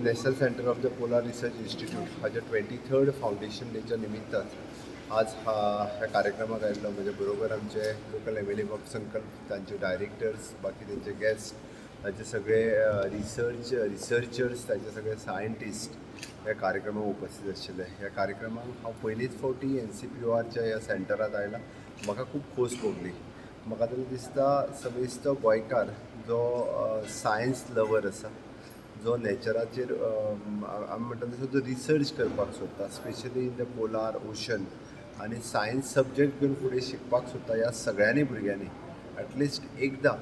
National centre of the polar research institute हाच्या 23rd foundation डेच्या निमित्तान आज ह्या कार्यक्रमाक आयिल्लो. म्हणजे बरोबर आमचे लोकल एम.एल.ए. बाब संकल्प, तांचे डायरेक्टर्स, बाकी त्यांचे गेस्ट, ताचे सगळे रिसर्चर्स, ताचे सगळे सायंटिस्ट ह्या कार्यक्रमाक उपस्थित आशिल्ले. ह्या कार्यक्रमाक हांव पयलींच फावटी NCPORच्या ह्या सेंटरांत आयला. म्हाका खूब खोस भोगली. म्हाका तरी दिसता समेस्त गोंयकार जो सायन्स लवर आसा, जो नॅचराचेर आमी म्हणटा तसो जो रिसर्च करपाक सोदता, specially in the polar ocean, आनी सायन्स सब्जेक्ट घेवन फुडें शिकपाक सोदता, ह्या सगळ्यांनी भुरग्यांनी एटलिस्ट एकदां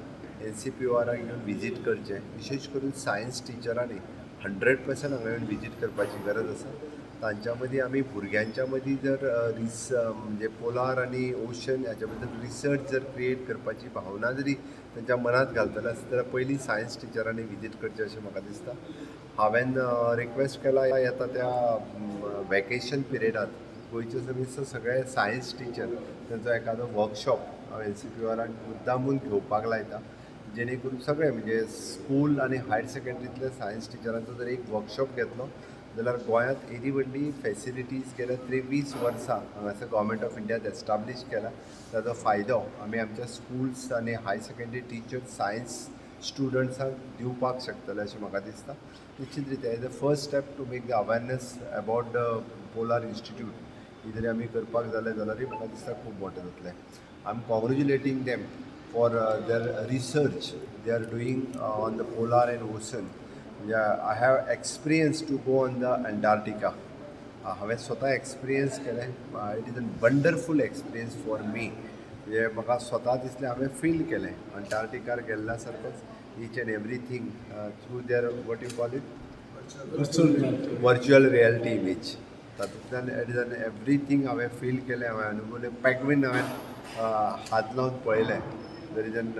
NCPORाक येवन विजीट करचें. विशेश करून सायन्स टिचरांनी 100% हांगा येवन विजीट करपाची गरज आसा. तांच्या मदीं आमी भुरग्यांच्या मदीं जर म्हणजे पोलार आनी ओशन हाच्या बद्दल रिसर्च जर क्रिएट करपाची भावना जरी तांच्या मनांत घालतले आसत जाल्यार पयलीं सायन्स टिचरांनी विजीट करचें अशें म्हाका दिसता. हांवें रिक्वेस्ट केला येता त्या वॅकेशन पिरियडांत गोंयचे समेस्त सगळे सायन्स टिचर तांचो एखादो वर्कशॉप हांव NCPORाक मुद्दामून घेवपाक लायता, जेणे करून सगळे म्हणजे स्कूल आनी हायर सेकंडरींतल्या सायन्स टिचरांचो जर एक वर्कशॉप घेतलो जाल्यार गोंयांत येदी व्हडली फॅसिलिटीज गेल्या 23 वर्सां हांगासर गव्हर्मेंट ऑफ इंडियान एस्टाब्लीश केला. ताचो फायदो आमी आमच्या स्कूल्स आनी हायर सेकंडरी टिचर्स सायन्स स्टुडंट्सांक दिवपाक शकतले अशें म्हाका दिसता. निश्चित रित्या as a first step to make the awareness about the polar institute ही जरी आमी करपाक जालें जाल्यारय म्हाका दिसता खूब मोठें जातलें. I am congratulating them for their research they are doing on the polar and ocean. म्हणजे I have experience to go on the Antarctica. हांवें स्वता एक्सपिरियन्स केलें. It is a wonderful experience for me. म्हणजे म्हाका स्वता दिसलें, हांवें feel केलें अंटार्क्टिकार गेल्ल्या सारकोच each and everything through their what you call it virtual reality image. तातूंतल्यान इट इज एन एवरीथींग हांवें फील केलें, हांवें अनुभवलें. पेंग्वीन हांवें हात लावन पळयलें. देर इज एन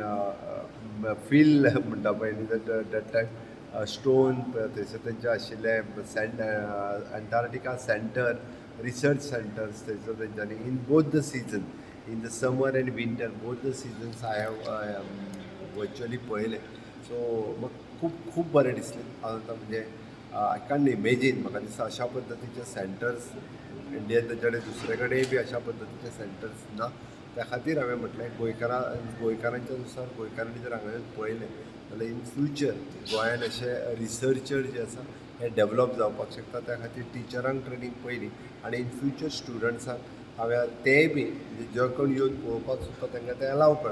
फील म्हणटा पळय दॅट टायम स्टोन थंयसर तेंचे आशिल्ले अंटार्क्टिका सेंटर, रिसर्च सेंटर्स थंयसर तेंच्यांनी in both the season, in the summer and winter, both the seasons I have virtually पळयले. सो म्हाका खूब खूब बरें दिसलें. म्हणजे आय कांट इमेजीन, म्हाका दिसता अशा पद्दतीचे सेंटर्स इंडियेंत ताचे कडेन दुसरे कडेन बी अशा पद्दतीचे सेंटर्स ना. त्या खातीर हांवें म्हटलें गोंयकारांच्या नुसार गोंयकारांनी जर हांगा येवन पळयलें जाल्यार इन फ्युचर गोंयांत अशे रिसर्चर जे आसा हे डेवलप जावपाक शकता. त्या खातीर टिचरांक ट्रेनींग पयली आनी इन फ्युचर स्टुडंट्सांक हांवें तेय बी जे कोण येवन पळोवपाक सोदता तांकां तें अलाव करता.